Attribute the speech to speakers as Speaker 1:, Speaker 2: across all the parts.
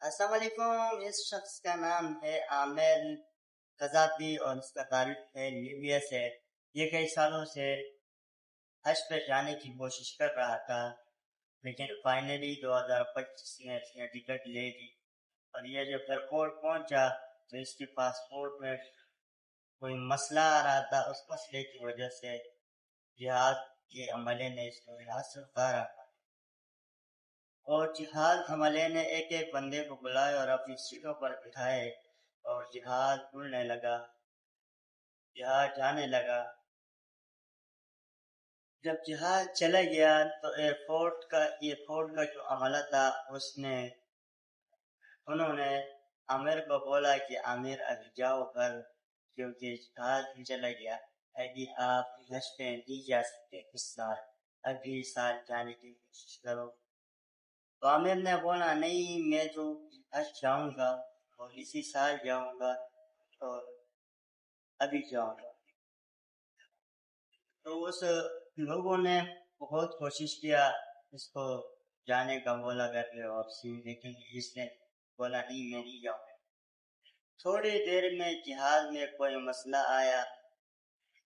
Speaker 1: السلام علیکم. اس شخص کا نام ہے عامر قذافی اور اس کا تعلق ہے لیبیا سے. یہ کئی سالوں سے حج پہ جانے کی کوشش کر رہا تھا، لیکن فائنلی 2025 میں اس نے ٹکٹ لے لی. اور یہ جب ایئرپورٹ پہنچا تو اس کے پاسپورٹ میں کوئی مسئلہ آ رہا تھا. اس مسئلے کی وجہ سے جہاد کے عملے نے اس کو یہاں سے اتارا اور جہاد عملے نے ایک ایک بندے کو بلائے اور اپنی سیٹوں پر بٹھائے اور جہاد اڑنے لگا، جہاد جانے لگا. جب جہاد چلا گیا تو ایئرپورٹ کا جو عملہ تھا انہوں نے عامر کو بولا کہ عامر ابھی جاؤ گھر، کیونکہ جہاد بھی چلا گیا، ابھی آپ حج پہ نہیں جا سکتے اس سال، ابھی سال جانے کی کوشش کرو. تو عامر نے بولا نہیں، میں تو حج جاؤں گا اور اسی سال جاؤں گا اور ابھی جاؤں گا. تو اس لوگوں نے بہت کوشش کیا اس کو جانے کا بولا کر کے واپسی، لیکن اس نے بولا نہیں میں نہیں جاؤں گا. تھوڑی دیر میں جہاز میں کوئی مسئلہ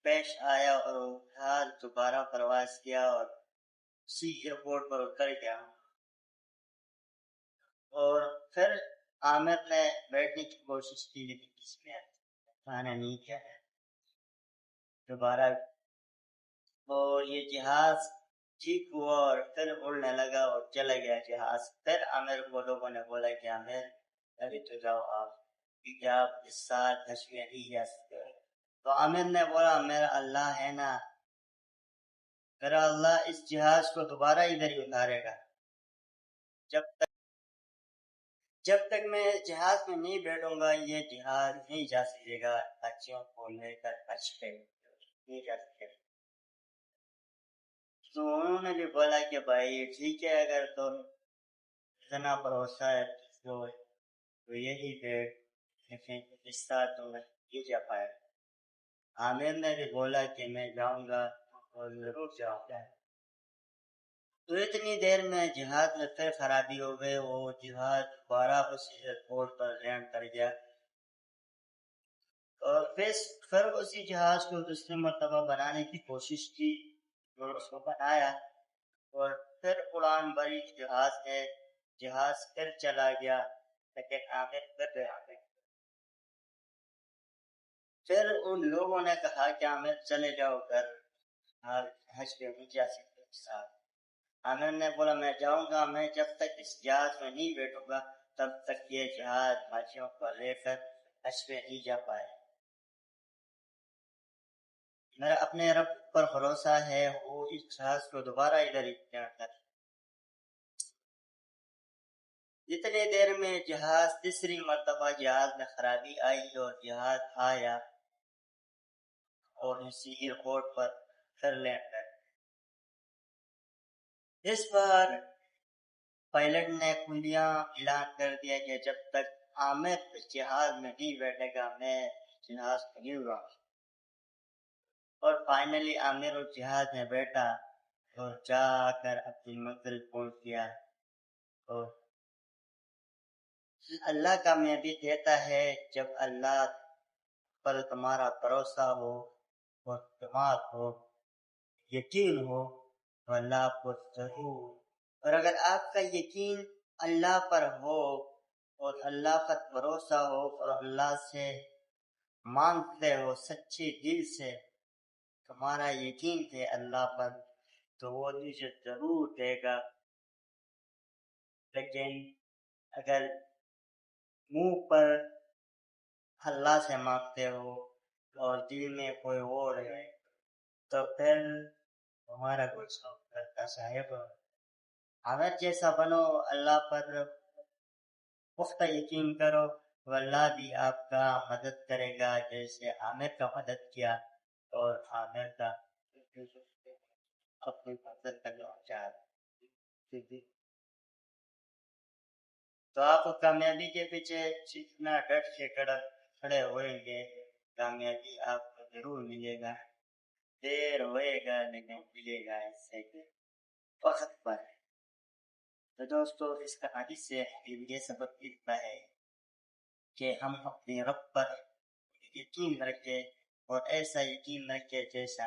Speaker 1: پیش آیا اور جہاز دوبارہ پرواز کیا اور اسی ایئرپورٹ پر اتر گیا. اور پھر عامر نے بیٹھنے کی کوشش کی لیکن کسی نے کھانا نہیں کیا دوبارہ. اور یہ جہاز ٹھیک ہوا اور پھر اڑنے لگا اور چلا گیا جہاز. پھر عامر کو لوگوں نے بولا کہ عامر ابھی تو جاؤ، آپ اس سال حج میں نہیں جا سکتے. تو عامر نے بولا میرا اللہ ہے نا، میرا اللہ اس جہاز کو دوبارہ ادھر ہی اتارے گا. جب تک میں جہاز میں نہیں بیٹھوں گا یہ جہاز نہیں جا سکے گا، بچوں کو لے کر حج پہ نہیں جا سکے گا. تو انہوں نے بھی بولا کہ بھائی ٹھیک ہے، اگر تو اتنا بھروسہ ہے تو یہی دیکھ، لیکن اس طرح تو نہیں جا پائے. عامر نے بھی بولا کہ میں جاؤں گا اور ضرور جاؤں گا. تو اتنی دیر میں جہاز میں پھر خرابی ہو گئی، وہ جہاز دوبارہ اسی ایئرپورٹ پر لینڈ کر گیا اور پھر اسی جہاز کو دوسری مرتبہ بنانے کی کوشش کی اور اس کو بنایا اور پھر اڑان بھری جہاز پھر چلا گیا، لیکن عامر پھر رہ گئے. پھر ان لوگوں نے کہا کہ عامر چلے جاؤ گھر، حج پہ نہیں جا سکتے ساتھ. عامر نے بولا میں جاؤں گا، میں جب تک اس جہاز میں نہیں بیٹھوں گا تب تک یہ جہاز حاجیوں کو لے کر حج پہ نہیں جا پائے. میرا اپنے رب پر بھروسہ ہے، وہ اس جہاز کو دوبارہ ادھر ہی کر. اتنے دیر میں تیسری مرتبہ جہاز میں خرابی آئی اور جہاز آیا اور اسی ایئرپورٹ پر پھر لینڈ کر. اس بار پائلٹ نے کلیاں اعلان کر دیا کہ جب تک عامر جہاز میں نہیں بیٹھے گا میں جہاز کو نہیں اڑاؤں. اور فائنلی عامر اس جہاز میں بیٹھا اور جا کر اپنی منزل پہنچ گیا. اور اللہ کامیابی دیتا ہے جب اللہ پر تمہارا بھروسہ ہو اور اعتماد ہو، یقین ہو تو اللہ آپ کو ضرور. اور اگر آپ کا یقین اللہ پر ہو اور اللہ پر بھروسہ ہو اور اللہ سے مانگتے ہو سچے دل سے، تمہارا یقین ہے اللہ پر، تو وہ تجھے ضرور دے گا. لیکن اگر منہ پر اللہ سے مانگتے ہو اور دل میں کوئی اور ہے تو پھر تمہارا کچھ کرتا صاحب. عامر جیسا بنو، اللہ پر پختہ یقین کرو، اللہ بھی آپ کا مدد کرے گا جیسے عامر کا مدد کیا اور عامر کا اپنی مدد کرنا چاہتا. تو آپ کامیابی کے پیچھے جتنا ڈٹ کے کھڑے ہوئیں گے کامیابی آپ کو ضرور ملے گا. دیر ہوئے گا لیکن ملے گا اس سے وقت پر. تو دوستو اس کہانی سے یہ سبق ملتا ہے کہ ہم اپنے رب پر یقین رکھیں اور ایسا یقین رکھیں جیسا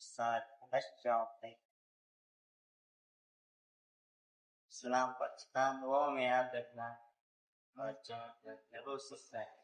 Speaker 1: ساتھ حج جاؤں سلام پاکستان وہ میں یاد رکھنا اور ضرور سکتا ہے